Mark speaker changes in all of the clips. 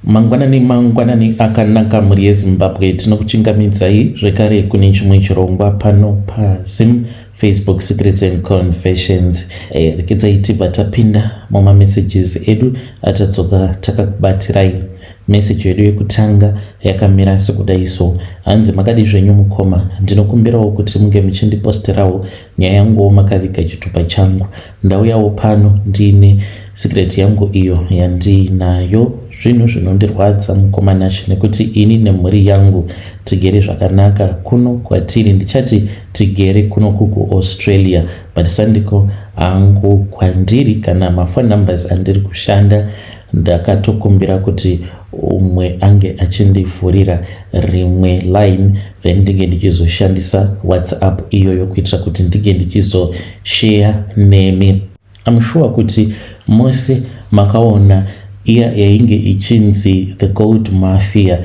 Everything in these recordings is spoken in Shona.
Speaker 1: mangwanani akanaka mhuri yeZimbabwe. Tinokuchingamidzai zvekare kune chimwe chirongwa pano paZim Facebook Secrets and Confessions. Rekedzai tibva tapinda mumamessages edu atatsoka takakubatirai. Message yedu yekutanga yakamira sekudai so: hanzi makadi zvenyu mukoma, ndinokumbirawo kuti munge muchindiposterawo nyaya yangu makaviga chitupa changu. Ndauyawo pano ndine secret yangu iyo yandinayo, zvinhu zvinondirwadza mukoma nacho, nekuti ini nemhuri yangu tigere zvakanaka kuno kwatiri. Ndichati tigere kuno kuku Australia, but sandiko angu kwandiri kana mafone numbers andiri kushanda. Ndakatokumbira kuti umwe ange achindivhurira rimwe line, then ndinge ndichizoshandisa WhatsApp iyoyo kuitira kuti ndinge ndichizoshare nemi. I'm sure kuti mose makaona iya yainge ichinzi the gold mafia.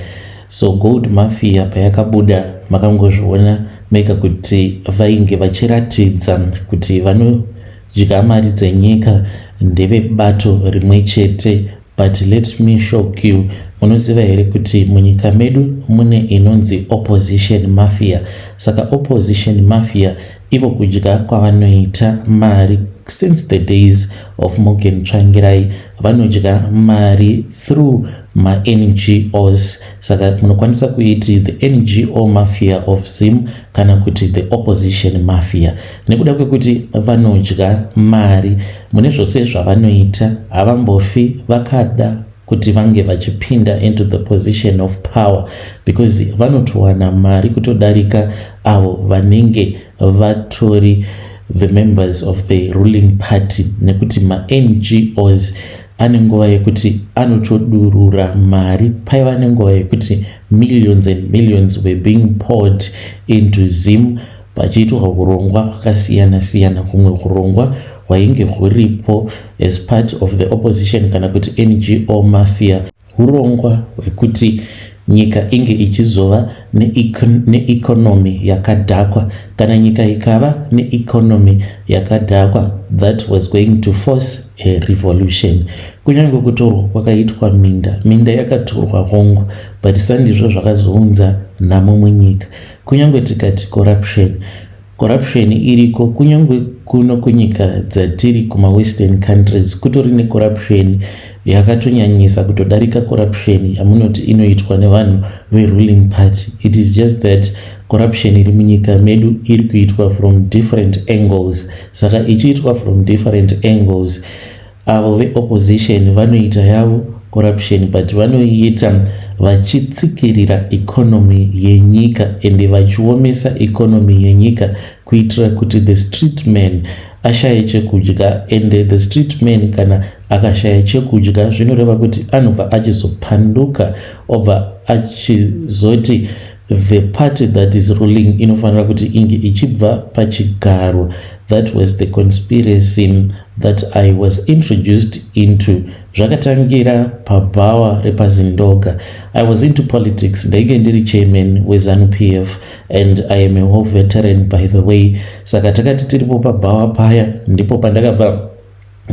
Speaker 1: So gold mafia payakabuda makangozviona meka kuti vainge vachiratidza kuti vanodya mari dzenyika ndeve bato rimwe chete. But let me shock you, munoziva here kuti munyika medu mune inonzi opposition mafia. Saka opposition mafia ivo kudya kwavanoita mari since the days of Morgan Tsvangirai. Vanodya mari through ma-NGOs. Saka munokwanisa kuiti the NGO mafia of Zim kana kuti the opposition mafia. Nekuda kwekuti vanodya mari mune zvose zvavanoita, havambofi vakada kuti vange vachipinda into the position of power, because vanotowana mari kutodarika avo vanenge vatori the members of the ruling party. Nekuti ma-NGOs ane nguva yekuti anotodurura mari. Paiva nenguva yekuti millions and millions were being poured into Zim, pachiitwa urongwa hwakasiyana siyana. Kumwe urongwa hwainge huripo as part of the opposition kana kuti NGO mafia, urongwa hwekuti nyika inge ichizova neeconomy yakadhakwa. Kana nyika ikava neeconomy yakadhakwa, that was going to force a revolution. Kunyange kutorwa kwakaitwa minda yakatorwa hongu, but sandizvo zvakazounza nhamo munyika. Kunyange tikati corruption iriko, kunyange kuno kunyika dzatiri kuma western countries kutori necorruption yakatonyanyisa kutodarika corruption yamunoti inoitwa nevanhu veruling party. It is just that corruption iri munyika medu iri kuitwa from different angles. Saka ichiitwa from different angles, avo veopposition vanoita yavo corruption, but vanoiita vachitsikirira economy yenyika ende vachiomesa economy yenyika kuitira kuti the street man ashaye chekudya. Ende the street man kana akashaya chekudya, zvinoreva kuti anobva achizopanduka, obva achizoti the party that is ruling inofanira kuti inge ichibva pachigaro. That was the conspiracy that I was introduced into. Zvakatangira pabhawa repaZindoga. I was into politics. Ndainge ndiri chairman weZANU-PF and I am a war veteran by the way. Saka takati tiripo pabhawa paya ndipo pandakabva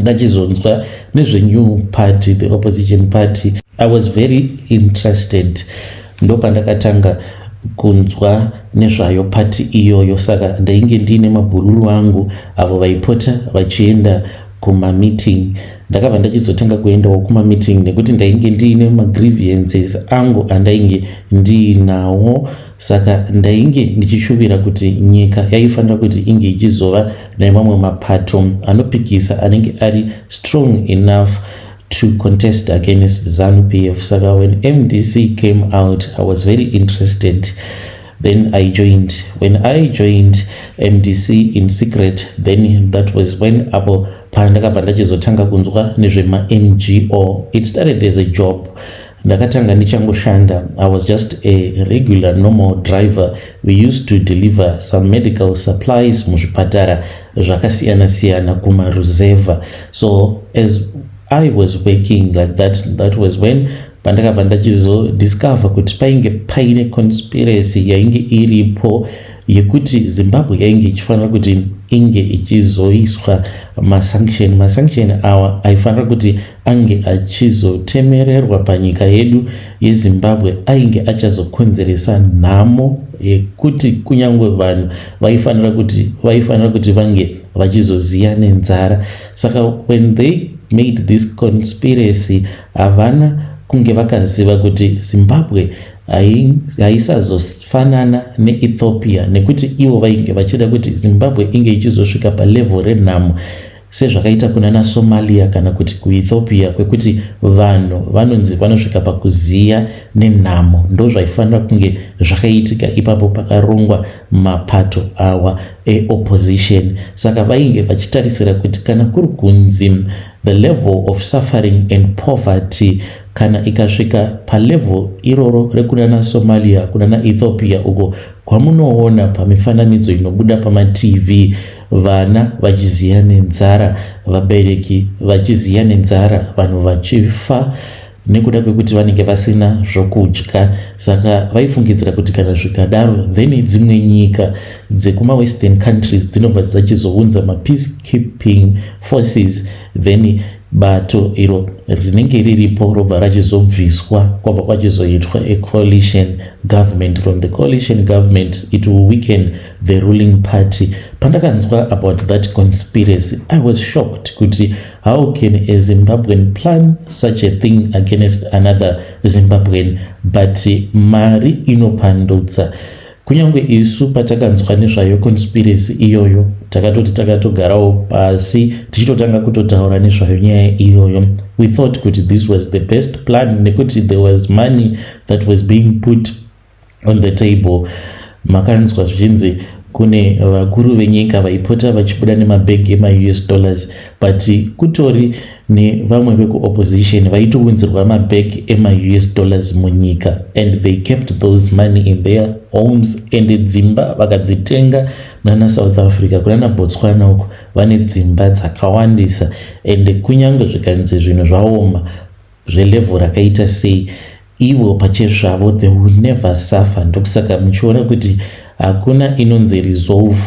Speaker 1: ndachizonzwa nezvenew party, the opposition party. I was very interested. Ndo pandakatanga kunzwa nezvayo pati iyoyo. Saka ndainge ndine mabhururu angu avo vaipota vachienda kuma meeting. Ndakabva ndachizotanga kuendawo kuma meeting nekuti ndainge ndine magrievances angu andainge ndinawo. Saka ndainge ndichishuvira kuti nyika yaifanira kuti inge ichizova nemamwe mapato anopikisa anenge ari strong enough to contest against ZANU-PF. Saka when MDC came out, I was very interested. Then I joined. When I joined MDC in secret, then that was when apo pandakabva ndachizotanga kunzwa nezvema NGO. It started as a job. Ndakatanga ndichangoshanda. I was just a regular normal driver. We used to deliver some medical supplies muzvipatara zvakasiyana siyana kumaruzeva. So as I was working like that was when pandakabva ndachizodiscover kuti painge paine conspiracy yainge iripo yekuti Zimbabwe yainge ichifanira kuti inge ichizoiswa masanction awa aifanira kuti ange achizotemererwa panyika yedu yeZimbabwe, ainge achazokonzeresa nhamo yekuti kunyangwe vanhu vaifanira kuti vange vachizoziya nenzara. Saka when they made this conspiracy, havana kunge vakaziva kuti Zimbabwe haisazofanana neEthiopia, nekuti ivo vainge vachida kuti Zimbabwe inge ichizosvika palevel renhamo sezvakaita kuna Somalia kana kuti kuEthiopia, kwekuti vanhu vanonzi vanosvika pakuziya nenhamo. Ndo zvaifanira kunge zvakaitika ipapo pakarongwa mapato awa opposition. Saka vainge vachitarisira kuti kana kuri kunzi the level of suffering and poverty kana ikasvika palevel iroro rekuna Somalia kuna Ethiopia, uko kwamunoona pamifananidzo inobuda pama-TV vana vachiziya nenzara, vabereki vachiziya nenzara, vanhu vachifa nekuda kwekuti vanenge vasina zvokudya. Saka vaifungidzira kuti kana zvikadaro then dzimwe nyika dzekuma western countries dzinobva dzichizounza ma-peacekeeping forces, then bato iro rinenge riripo robva rachizobviswa kwabva kwachizoitwa a-coalition government. From the coalition government it will weaken the ruling party. Pandakanzwa about that conspiracy, I was shocked kuti how can a Zimbabwean plan such a thing against another Zimbabwean, but mari inopandudza. Kunyange isu patakanzwa nezvayo conspiracy iyoyo takatogarawo pasi tichitotanga kutotaura nezvayo nyaya iyoyo. We thought kuti this was the best plan nekuti there was money that was being put on the table. Makanzwa zvichinzi kune vakuru venyika vaipota vachibuda nemabhegi ema-US dollars, but kutori nevamwe veku-opposition vaitounzirwa mabhegi ema-US dollars munyika, and they kept those money in their homes, and dzimba vakadzitenga nana South Africa kunana Botswana uko vane dzimba dzakawandisa, and kunyange zvikanzi zvinhu zvaoma zvelevel rakaita sei, ivo pachezvavo they will never suffer. Ndokusaka muchiona kuti hakuna inonzi resolve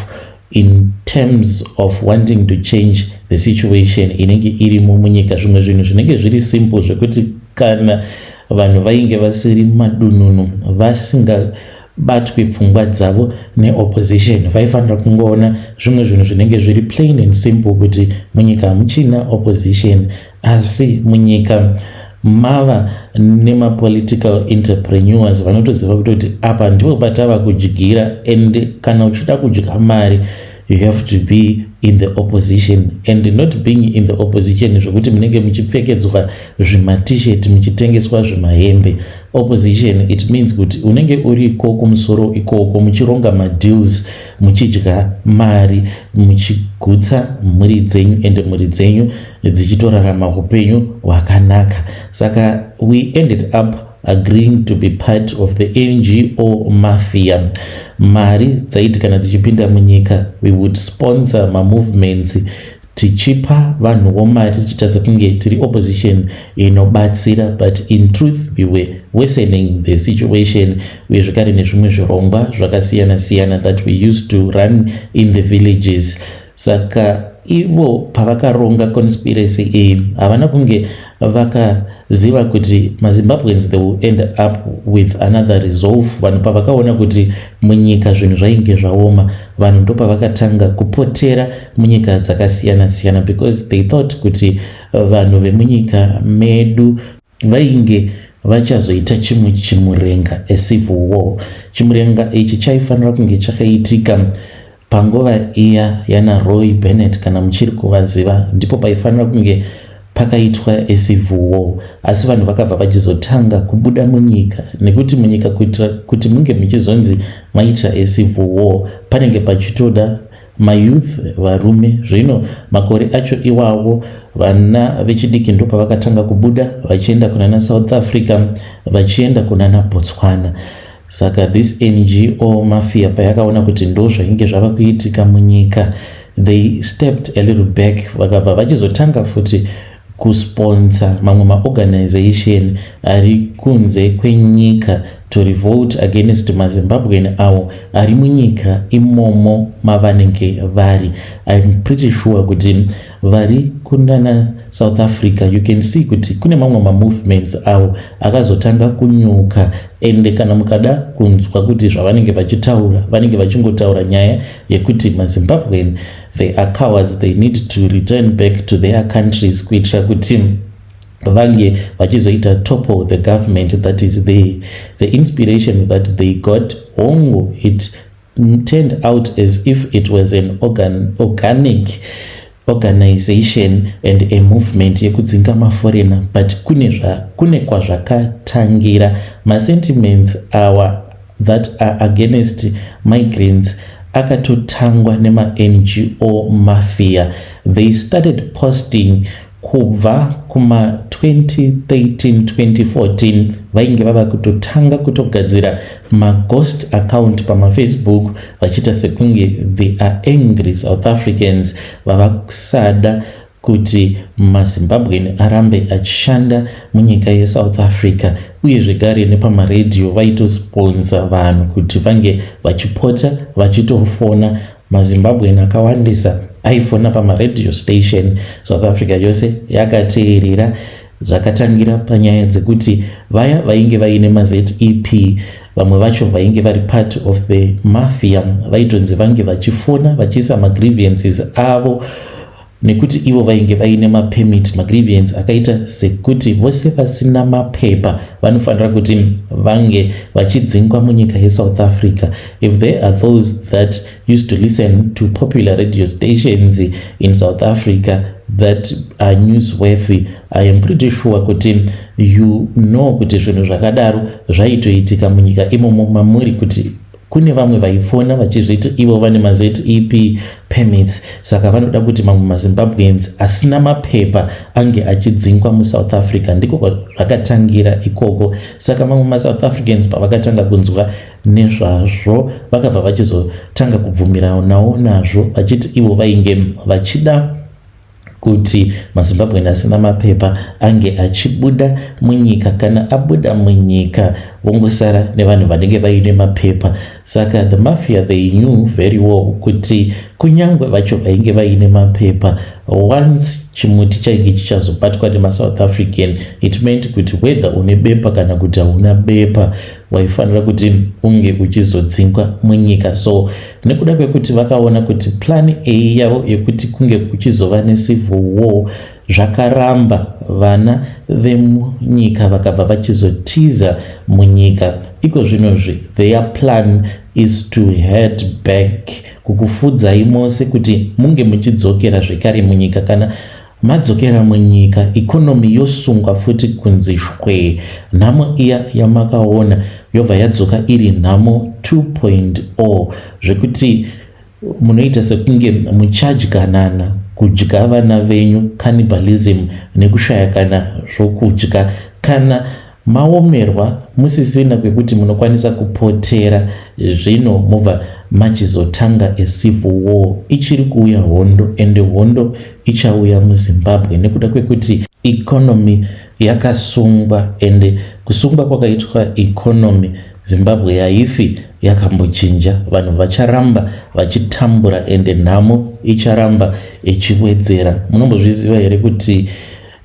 Speaker 1: in terms of wanting to change the situation inenge irimo munyika. Zvimwe zvinhu zvinenge zviri simple zvekuti kana vanhu vainge vasiri madununu vasingabatwi pfungwa dzavo ne-opposition, vaifanira kungoona zvimwe zvinhu zvinenge zviri plain and simple kuti munyika hamuchina opposition, asi munyika mava nema-political entrepreneurs vanotoziva kuti apa ndipo patava kudyira, and kana uchida kudya mari you have to be in the opposition, and not being in the opposition zvokuti munenge muchipfekedzwa zvima-t-shirt muchitengeswa zvimahembe. Opposition it means kuti unenge uri ikoko musoro ikoko muchironga ma-deals, muchidya mari, muchigutsa mhuri dzenyu, and mhuri dzenyu dzichitorarama upenyu hwakanaka. Saka we ended up agreeing to be part of the NGO mafia. Mari dzaiti kana dzichipinda munyika we would sponsor ma-movements tichipa vanhuwo mari tichita sekunge tiri opposition inobatsira, but in truth we were worsening the situation. We zvakare nezvimwe zvirongwa zvakasiyana siyana that we used to run in the villages. Saka ivo pavakaronga conspiracy iyi havana kunge vakaziva kuti maZimbabweans they will end up with another resolve. Vanhu pavakaona kuti munyika zvinhu zvainge zvaoma, vanhu ndo pavakatanga kupotera munyika dzakasiyana siyana, because they thought kuti vanhu vemunyika medu vainge vachazoita chimwe chimurenga, a civil war. Chimurenga ichi chaifanira kunge chakaitika panguva iya yana Roy Bennett, kana muchiri kuvaziva, ndipo paifanira kunge pakaitwa a civil war, asi vanhu vakabva vachizotanga kubuda munyika, nekuti munyika kuitira kuti munge muchizonzi maita a civil war panenge pachitoda mayouth, varume. Zvino makore acho iwawo vana vechidiki ndo pavakatanga kubuda vachienda kunana South Africa, vachienda kunana Botswana. Saka this NGO mafia payakaona kuti ndo zvainge zvava kuitika munyika, they stepped a little back, vakabva vachizotanga futi kusponsor mamwe ma-organization ari kunze kwenyika to revolt against maZimbabwean avo ari munyika imomo mavanenge vari. I'm pretty sure kuti vari kunana South Africa, you can see kuti kune mamwe movements avo akazotanga kunyuka, ende kana mukada kunzwa kuti zvavanenge vachitaura, vanenge vachingotaura nyaya yekuti maZimbabwean they are cowards, they need to return back to their countries kuitira kuti vange vachizoita topple the government. That is the inspiration that they got. Hongo, it turned out as if it was an organic organization and a movement yekudzinga maforeigner, but kune kwazvakatangira sentiments that are against migrants akatotangwa nema NGO mafia. They started posting kubva kuma 2013-2014 vainge vava kutotanga kutogadzira ghost account Facebook vachita sekunge they are angry South Africans vava kusada kuti maZimbabwean arambe achishanda munyika yeSouth Africa, uye zvekare nepamaredhiyo vaitosponsor vanhu kuti vange vachipota vachitofona. maZimbabwean akawandisa aifona pamaredhiyo station South Africa yose yakateerera. Zvakatangira panyaya dzekuti vaya vainge vaine maZEP, vamwe vacho vainge vari part of the mafia, vaitonzi vange vachifona vachiisa magrievances avo, nekuti ivo vainge vaine mapermit. Magrievance akaita sekuti vose vasina mapepa vanofanira kuti vange vachidzingwa munyika yeSouth Africa. If there are those that used to listen to popular radio stations in South Africa that are newsworthy, I am pretty sure kuti you know kuti zvinhu zvakadaro zvaitoitika munyika imomo mamuri, kuti kune vamwe vaifona vachizviti ivo vane maZEP permits, saka vanoda kuti mamwe maZimbabweans asina mapepa ange achidzingwa muSouth Africa. Ndiko zvakatangira ikoko. Saka mamwe maSouth Africans pavakatanga kunzwa nezvazvo vakabva vachizotanga kubvumiranawo nazvo, vachiti ivo vainge vachida kuti maZimbabwean asina mapepa ange achibuda munyika. Kana abuda munyika vongosara nevanhu vanenge vaine mapepa. Saka the mafia they knew very well kuti kunyangwe vacho vainge vaine mapepa, once chimuti chainge chichazobatwa nemaSouth African, it meant kuti whether une bepa kana kuti hauna bepa waifanira kuti unge uchizodzingwa munyika. So nekuda kwekuti vakaona kuti plan A yavo yekuti kunge kuchizova necivil war zvakaramba, vana vemunyika vakabva vachizotiza munyika. Iko zvinozvi their plan is to head back, kukufudzai mose kuti munge muchidzokera zvekare munyika. Kana madzokera munyika ikonomi yosungwa futi kunzi shwe. Nhamo iya yamakaona yobva yadzoka iri nhamo 2.0, zvekuti munoita sekunge muchadyanana, kudya vana venyu, cannibalism, nekushaya kana zvokudya. Kana maomerwa musisina kwekuti munokwanisa kupotera, zvino mubva machizotanga civil war. Ichiri kuuya hondo, ende hondo ichauya muZimbabwe nekuda kwekuti economy yakasungwa, ende kusungwa kwakaitwa economy Zimbabwe haifi yakambochinja. Vanhu vacharamba vachitambura, ende nhamo icharamba ichiwedzera. Munombozviziva here kuti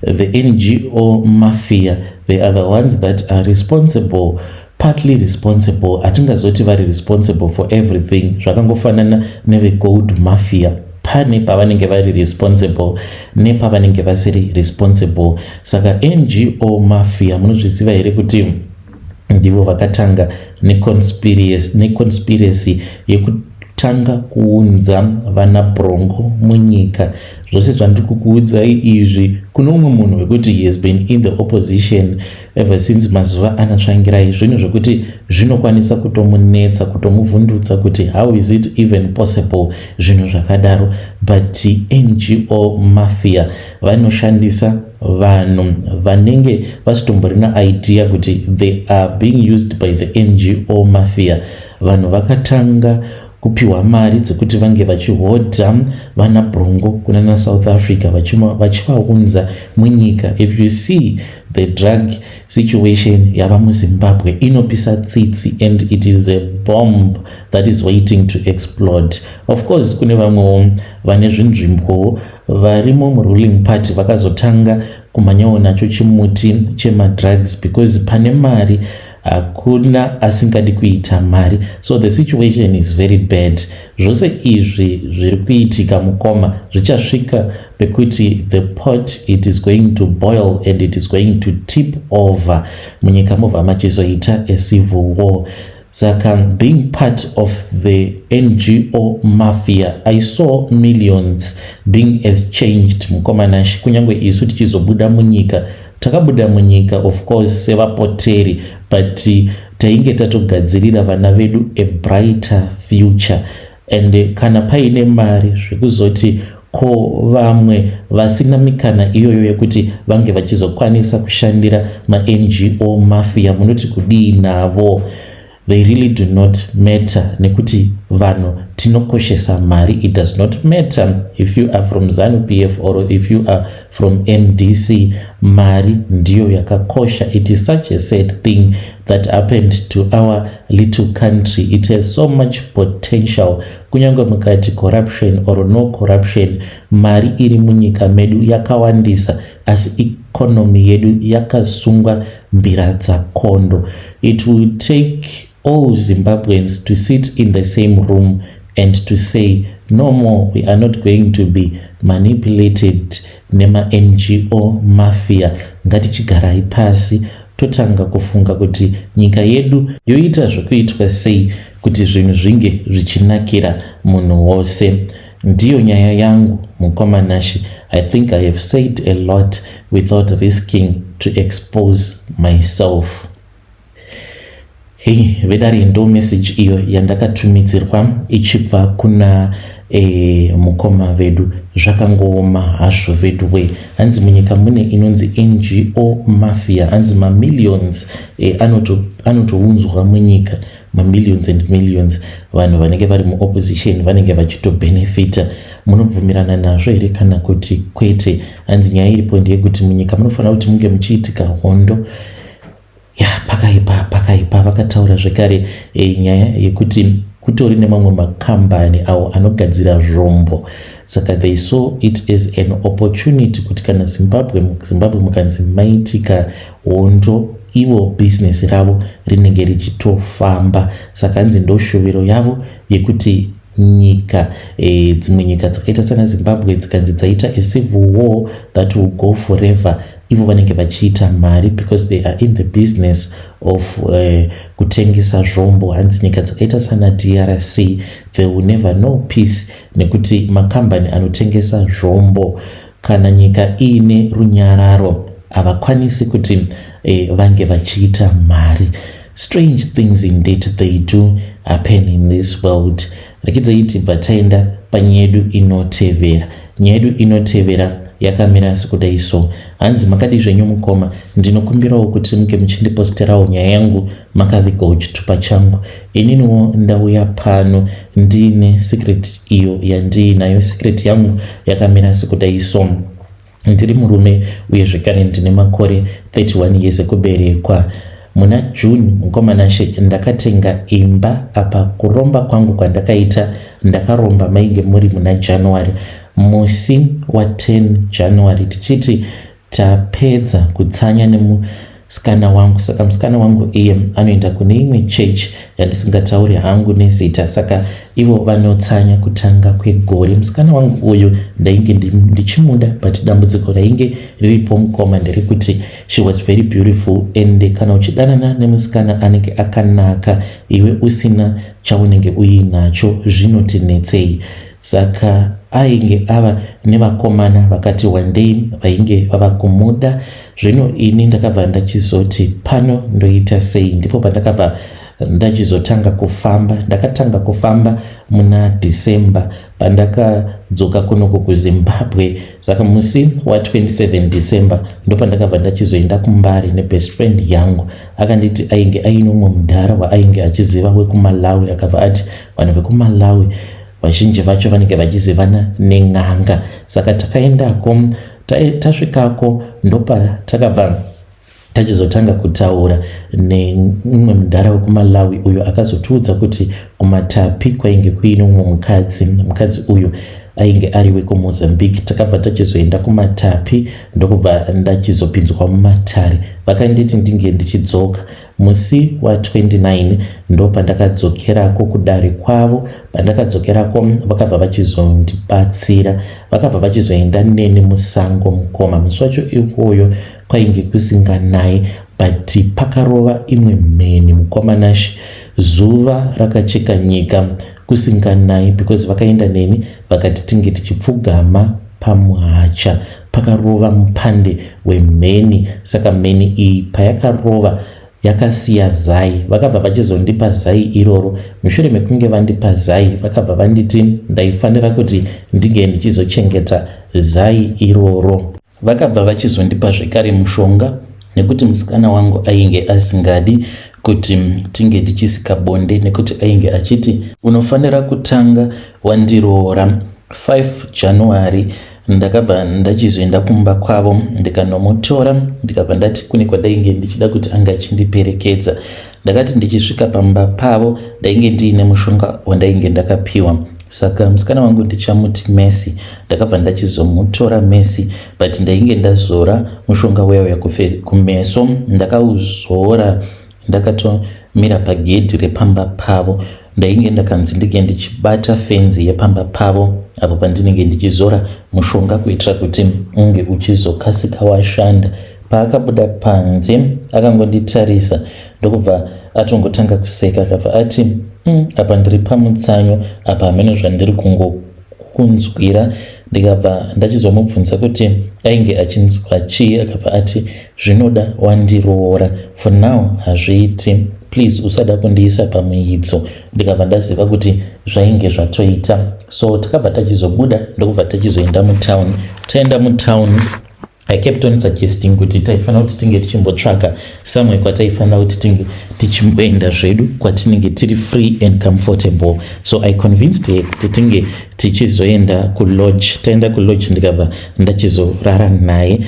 Speaker 1: the NGO mafia, they are the ones that are responsible, partly responsible, hatingazoti vari responsible for everything. Zvakangofanana neve gold mafia, pane pavanenge vari responsible nepavanenge vasiri responsible. Saka NGO mafia munozviziva here kuti ndivo vakatanga neconspiracy yekutanga kuunza vana brongo munyika. Zvose zvandiri kukuudzai izvi kuno umwe munhu wekuti he has been in the opposition ever since mazuva anatsvangirai, zvinhu zvokuti zvinokwanisa kutomunetsa, kutomuvhundutsa kuti how is it even possible zvinhu zvakadaro. But NGO mafia vanoshandisa vanhu vanenge vasitomborina idea kuti they are being used by the NGO mafia. Vanhu vakatanga kupiwa mari dzekuti vange vachihodha vana Brongo kunana South Africa vachivaunza munyika. If you see the drug situation yava muZimbabwe inopisa tsitsi, and it is a bomb that is waiting to explode. Of course kune vamwewo vane zvinzvimbo varimo muruling party vakazotanga kumanyawo nacho chimuti chemadrugs because pane mari hakuna asingadi kuita mari. So the situation is very bad. Zvose izvi zviri kuitika mukoma zvichasvika pekuti the pot it is going to boil and it is going to tip over munyika mobva machizoita a civil war. Saka being part of the NGO mafia, I saw millions being exchanged mukomanashi. Kunyangwe isu tichizobuda munyika, takabuda munyika of course sevapoteri, but tainge tatogadzirira vana vedu a brighter future. And kana paine mari zvekuzoti ko vamwe vasina mikana iyoyo yekuti vange vachizokwanisa kushandira ma-NGO mafia, munoti kudii navo? They really do not matter. Nekuti vanhu tinokoshesa mari. It does not matter if you are from ZANU-PF or if you are from MDC. Mari ndiyo yakakosha. It is such a sad thing that happened to our little country. It has so much potential. Kunyangwe mukati corruption or no corruption, mari iri munyika medu yakawandisa, asi economy yedu yakasungwa mbira dzakondo. It will take all Zimbabweans to sit in the same room and to say no more, we are not going to be manipulated nema NGO mafia. Ngatichigarai pasi totanga kufunga kuti nyika yedu yoita zvekuitwa sei kuti zvinhu zvinge zvichinakira munhu wose. Ndiyo nyaya yangu mukomanashi. I think I have said a lot without risking to expose myself. Hey, vedari ndo message iyo yandakatumidzirwa ichibva kuna mukoma vedu. Zvakangoma hazvo vedu we. Hanzi munyika mune inonzi NGO mafia. Hanzi millions anotounzwa munyika. Millions and millions. Vanhu vanenge vari mu opposition vanenge vachitobenefita. Munobvumirana nazvo here kana kuti kwete? Hanzi nyaya iripo ndeyekuti munyika munofanira kuti munge muchiitika hondo. Ya pakaipa vakataura zvekare nyaya yekuti kutori nemamwe makambani awo anogadzira zvombo. Saka they saw it as an opportunity kuti kana Zimbabwe mukanzi maitika hondo, ivo business ravo rinenge richitofamba. Saka hanzi ndo shuviro yavo yekuti nyika dzimwe nyika dzakaita sana Zimbabwe dzikanzi dzaita a civil war that will go forever, ivo vanenge vachiita mari because they are in the business of kutengesa zvombo. Hanzi nyika dzakaita sana DRC they will never know peace nekuti makambani anotengesa zvombo. Kana nyika ine runyararo havakwanisi kuti vange vachiita mari. Strange things indeed they do happen in this world. Rekidzaiti bataenda panyedu inotevera. Nyedu inotevera yakamira sekudai so. Hanzi makadi zvenyu mukoma, ndinokumbirawo kuti muke muchindiposterawo nyaya yangu makavigawo chitupa changu. Ininiwo ndauya pano ndine secret iyo yandinayo. Secret yangu yakamira sekudai so. Ndiri murume uye zvekare ndine makore 31 years ekuberekwa. Muna June mukomanashe ndakatenga imba. Apa kuromba kwangu kwandakaita ndakaromba mainge muri muna January. Musi wa 10 January tichiti tapedza kutsanya nemusikana wangu. Saka musikana wangu iye anoenda kune imwe church yandisingatauri hangu nezita. Saka ivo vanotsanya kutanga kwegore. Musikana wangu uyu ndainge ndichimuda, but dambudziko rainge riripo mukoma nderekuti she was very beautiful, and kana uchidanana nemusikana anenge akanaka iwe usina chaunenge uinacho zvinotinetsei. Saka ainge ava nevakomana vakati one day vainge vava kumuda. Zvino ini ndakabva ndachizoti pano ndoita sei. Ndipo pandakabva ndachizotanga kufamba. Ndakatanga kufamba muna December pandakadzoka kunoku kuZimbabwe. Saka musi wa 27 December ndopandakabva ndachizoenda kuMbare nebest friend yangu. Akanditi ainge aino mumwe mudhara waainge achiziva wekuMalawi, akabva ati vanhu vekuMalawi vazhinji vacho vanenge vachizivana nen'anga. Saka takaendako, tasvikako ndopa takabva tachizotanga kutaura nemumwe mudhara wekuMalawi uyo akazotiudza kuti kuMatapi kwainge kuine mumwe mukadzi uyu ainge ari wekuMozambique. Takabva tachizoenda kuMatapi ndokubva ndachizopinzwa mumatare. Vakanditi ndinge ndichidzoka musi wa 29 ndo pandakadzokerako kudare kwavo. Pandakadzokerako vakabva vachizondibatsira, vakabva vachizoenda neni musango mukoma. Musi wacho iwoyo kwainge kusinganayi, but pakarova imwe mheni mukomanashi. Zuva rakacheka nyika kusinganayi because vakaenda neni vakati tinge tichipfugama pamuhacha. Pakarova mupande wemheni, saka mheni iyi payakarova yakasiya zai. Vakabva vachizondipa zai iroro. Mushure mekunge vandipa zai vakabva vanditi ndaifanira kuti ndinge ndichizochengeta zai iroro. Vakabva vachizondipa zvekare mushonga nekuti musikana wangu ainge asingadi kuti tinge tichisika bonde, nekuti ainge achiti unofanira kutanga wandiroora. 5 January ndakabva ndachizoenda kumba kwavo ndikanomutora, ndikabva ndati kune kwadainge ndichida kuti anga achindiperekedza. Ndakati ndichisvika pamba pavo ndainge ndiine mushonga wandainge ndakapiwa. Saka musikana wangu ndichamuti Messi. Ndakabva ndachizomutora Messi, but ndainge ndazora mushonga weya kumeso. Ndakauzora ndakatomira pagedhi repamba pavo. Ndainge ndakanzi ndige ndichibata fenzi yepamba pavo apo pandinenge ndichizora mushonga kuitira kuti unge uchizokasika washanda. Paakabuda panze akangonditarisa ndokubva atongotanga kuseka, akabva ati apa ndiri pamutsanyo, apa hamene zvandiri kungokunzwira. Ndikabva ndachizomubvunza kuti ainge achinzwa chii, akabva ati zvinoda wandiroora, for now hazviiti, please usada kundiisa pamuidzo. Ndikabva ndaziva kuti zvainge zvatoita. So takabva tachizobuda ndokubva tachizoenda mutown. Taenda mutown, I kept on suggesting kuti taifanira kuti tinge tichimbotsvaka somewhere kwataifanira kuti tinge tichimboenda zvedu kwatinenge tiri free and comfortable. So I convinced her kuti tinge tichizoenda kulodge. Taenda kulodge ndikabva ndachizorara naye.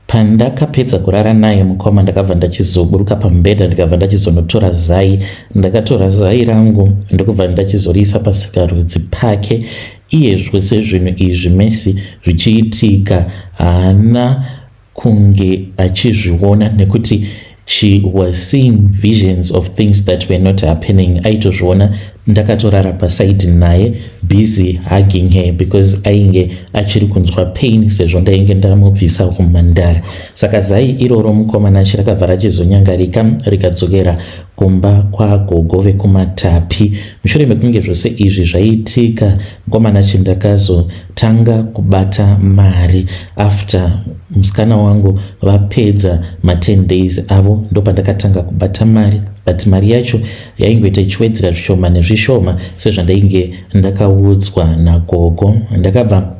Speaker 1: Pandakapedza kurara naye mukoma ndakabva ndachizoburuka pambedha ndikabva ndachizonotora zai. Ndakatora zai rangu ndokubva ndachizoriisa pasikarudzi pake. Iye zvose zvinhu izvi Messi zvichiitika haana kunge achizviona nekuti she was seeing visions of things that were not happening. Aitozviona ndakatorara pasaidi naye busy hugging her because ainge achiri kunzwa pain sezvo ndainge ndamubvisa kumandara. Saka zai iroro mukomana chirakabva rachizonyangarika rikadzokera kumba kwagogo vekuMatapi. Mushure mekunge zvose izvi zvaitika, mukomana ndakazotanga kubata mari. After musikana wangu vapedza 10 days avo ndopandakatanga kubata mari, but mari yacho yaingoita ichiwedzera zvishoma nezvishoma sezvandainge ndakaudzwa nagogo. Ndakabva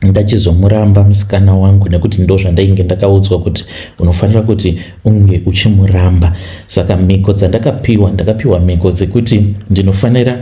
Speaker 1: ndachizomuramba musikana wangu nekuti ndo zvandainge ndakaudzwa kuti unofanira kuti unge uchimuramba. Saka mhiko ndakapiwa mhiko dzekuti ndinofanira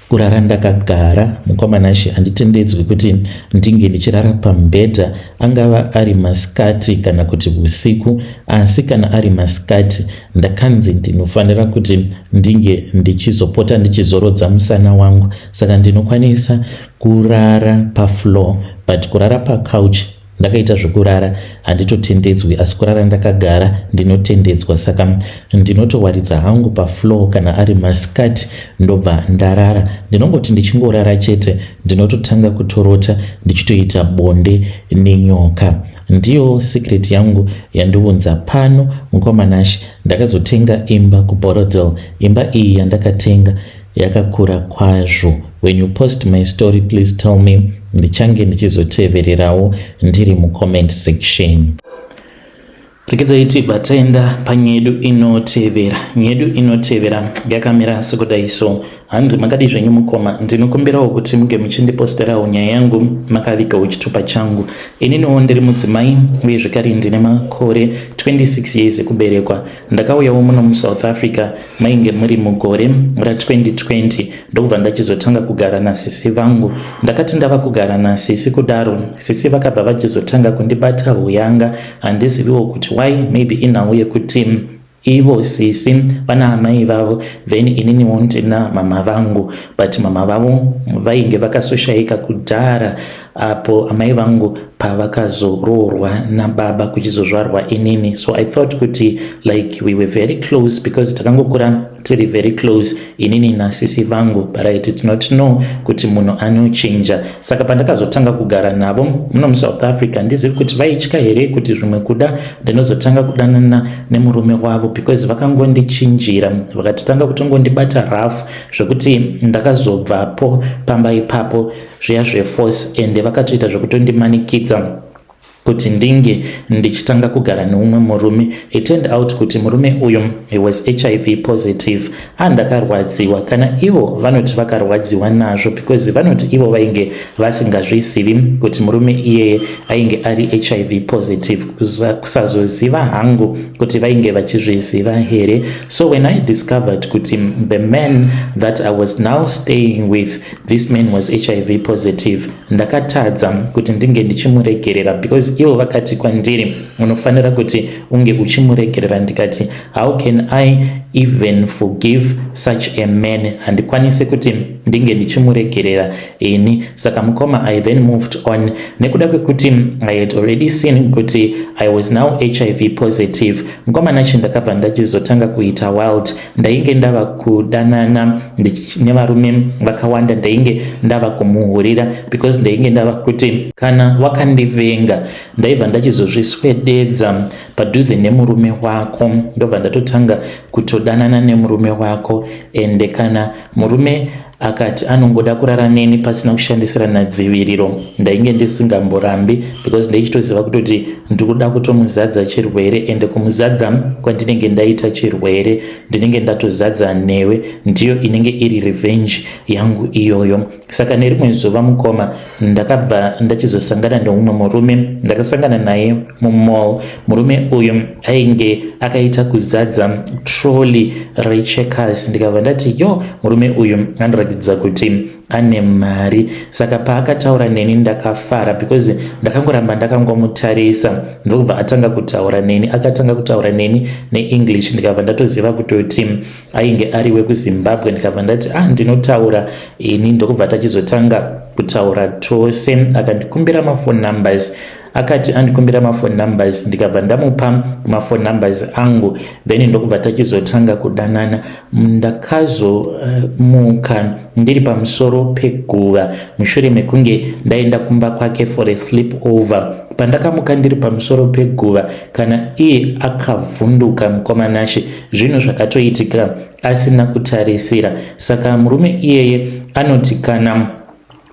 Speaker 1: kurara ndakagara. Mukomanashi handitendedzwi kuti ndinge ndichirara pambedha, angava ari masikati kana kuti usiku. Asi kana ari masikati ndakanzi ndinofanira kuti ndinge ndichizopota ndichizorodza musana wangu. Saka ndinokwanisa kurara pafloor, but kurara pacouch ndakaita zvokurara handitotendedzwi, asi kurara ndakagara ndinotendedzwa. Saka ndinotowaridza hangu pafloor kana ari masikati ndobva ndarara. Ndinongoti ndichingorara chete ndinototanga kutorota ndichitoita bonde nenyoka. Ndiyo secret yangu yandiunza pano mukomanashi. Ndakazotenga imba kuBorodale. Imba iyi yandakatenga yakakura kwazvo. When you post my story, please tell me. Ndichange ndichizotevererawo ndiri mucomment section. Rekedzaiti bataenda panyedu inotevera. Nyedu inotevera yakamira sekudai. So hanzi makadi zvenyu mukoma, ndinokumbirawo kuti muge muchindiposterawo nyaya yangu makavigawo chitupa changu. Ininiwo ndiri mudzimai uye zvekare ndine makore 26 years ekuberekwa. Ndakauyawo muno muSouth Africa mainge muri mugore ra2020 ndobva ndachizotanga kugara nasisi vangu. Ndakati ndava kugara nasisi kudaro, sisi vakabva vachizotanga kundibata huyanga. Handiziviwo kuti why, maybe inhau yekuti ivo sisi vana amai vavo, then ininiwo ndina mama vangu, but mama vavo vainge vakasoshaika kudhara apo amai vangu pavakazoroorwa nababa kuchizozvarwa inini. So I thought kuti like we were very close because takangokura tiri very close inini nasisi vangu, but I did not know kuti munhu anochinja. Saka pandakazotanga kugara navo muno muSouth Africa ndizivi kuti vaitya here kuti zvimwe kuda ndinozotanga kudanana nemurume wavo, because vakangondichinjira vakatotanga kutongondibata rafu zvekuti ndakazobvapo pamba ipapo zviya zveforce, ende vakatoita zvekutondimanikidza kuti ndinge ndichitanga kugara neumwe murume. It turned out kuti murume uyu he was HIV positive. Ndakarwadziwa kana ivo vanoti vakarwadziwa nazvo, because vanoti ivo vainge vasingazvizivi kuti murume iyeye ainge ari HIV positive, kusazoziva hangu kuti vainge vachizviziva here. So when I discovered kuti the man that I was now staying with, this man was HIV positive, ndakatadza kuti ndinge ndichimuregerera, because ivo vakati kwandiri unofanira kuti unge uchimuregerera. Ndikati how can I even forgive such a man? Handikwanise kuti ndinge ndichimuregerera ini. Saka mukoma I then moved on, nekuda kwekuti I had already seen kuti I was now HIV positive. Mukoma nachi ndakabva ndachizotanga kuita wild. Ndainge ndava kudanana nevarume vakawanda, ndainge ndava kumuhurira, because ndainge ndava kuti kana wakandivenga ndaibva ndachizozviswededza padhuze nemurume wako, ndobva ndatotanga kutodanana nemurume wako. Ende kana murume akati anongoda kurara neni pasina kushandisirana dziviriro, ndainge ndisingamborambi, because ndaichitoziva kutoti ndikuda kutomuzadza chirwere, ende kumuzadza kwandinenge ndaita chirwere ndinenge ndatozadza newe, ndiyo inenge iri revenge yangu iyoyo. Saka nerimwe zuva mukoma ndakabva ndachizosangana neumwe murume, ndakasangana naye mumall. Murume uyu ainge akaita kuzadza troli recheckers. Ndikabva ndati yo, murume uyu anoratidza kuti ane mari. Saka paakataura neni ndakafara, because ndakangoramba ndakangomutarisa. Ndokubva atanga kutaura neni, akatanga kutaura neni neEnglish. Ndikabva ndatoziva kutoti ainge ari wekuZimbabwe. Ndikabva ndati ndinotaura ini. Ndokubva tachizotanga kutaura tose. Akandikumbira mafone numbers. Akati andikumbira mafone numbers, ndikabva ndamupa mafone numbers angu, then ndokubva tachizotanga kudanana. Ndakazomuka ndiri pamusoro peguva mushure mekunge ndaenda kumba kwake for a sleep over. Pandakamuka ndiri pamusoro peguva, kana iye akavhunduka mukoma nashe, zvinhu zvakatoitika asina kutarisira. Saka murume iyeye anoti kana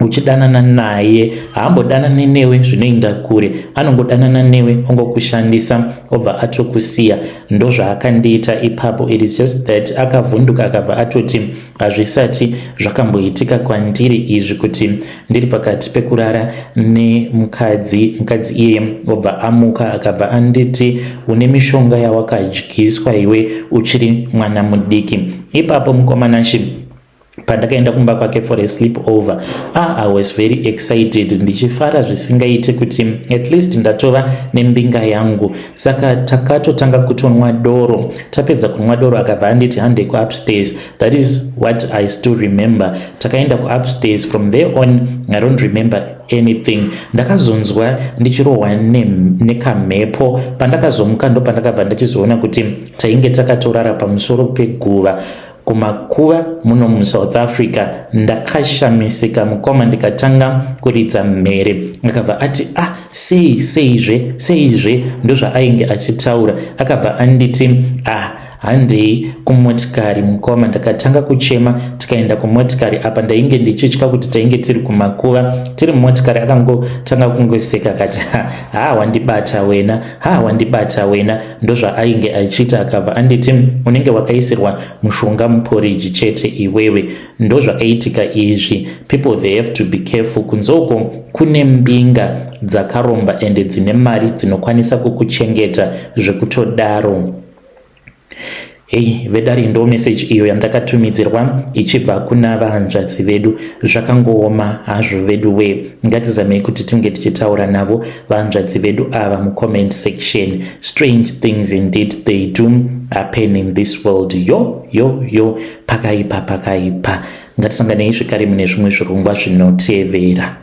Speaker 1: uchidanana naye haambodanane newe zvinoenda kure, anongodanana newe ongokushandisa obva atokusiya. Ndozvaakandiita ipapo. It is just that akavhunduka akabva atoti hazvisati zvakamboitika kwandiri izvi, kuti ndiri pakati pekurara nemukadzi. Mukadzi iyeye obva amuka akabva anditi une mishonga yawakadyiswa iwe uchiri mwana mudiki. Ipapo mukoma nashi pandakaenda kumba kwake for a sleep over, I was very excited, ndichifara zvisingaite kuti at least ndatova nembinga yangu. Saka takatotanga kutonwa doro. Tapedza kunwa doro akabva anditi hande kuupstairs. That is what I still remember. Takaenda kuupstairs. From there on I don't remember anything. Ndakazonzwa ndichirohwa nekamhepo. Pandakazomuka ndo pandakabva ndachizoona kuti tainge takatorara pamusoro peguva kumakuva muno muSouth Africa. Ndakashamisika mukoma, ndikatanga kuridza mhere. Akabva ati seizve ndozvaainge achitaura. Akabva anditi handei kumotikari. mukoma ndakatanga kuchema, tikaenda kumotikari apa ndainge ndichitya kuti tainge tiri kumakuva. Tiri mumotikari akangotanga kungoseka akati wandibata wena, ndozvaainge achiita. akabva anditi unenge wakaisirwa mushonga muporiji chete iwewe. ndozvakaitika izvi. People they have to be careful. kunzoko kune mbinga dzakaromba ende dzine mari dzinokwanisa kukuchengeta zvekutodaro. Vedari ndo message iyo yandakatumidzirwa ichibva kuna vahanzvadzi vedu. Zvakangooma hazvo vedu we, ngatizamei kuti tinge tichitaura navo vahanzvadzi vedu ava mucomment section. Strange things indeed they do happen in this world. Pakaipa. ngatisanganei zvekare mune zvimwe zvirongwa zvinotevera.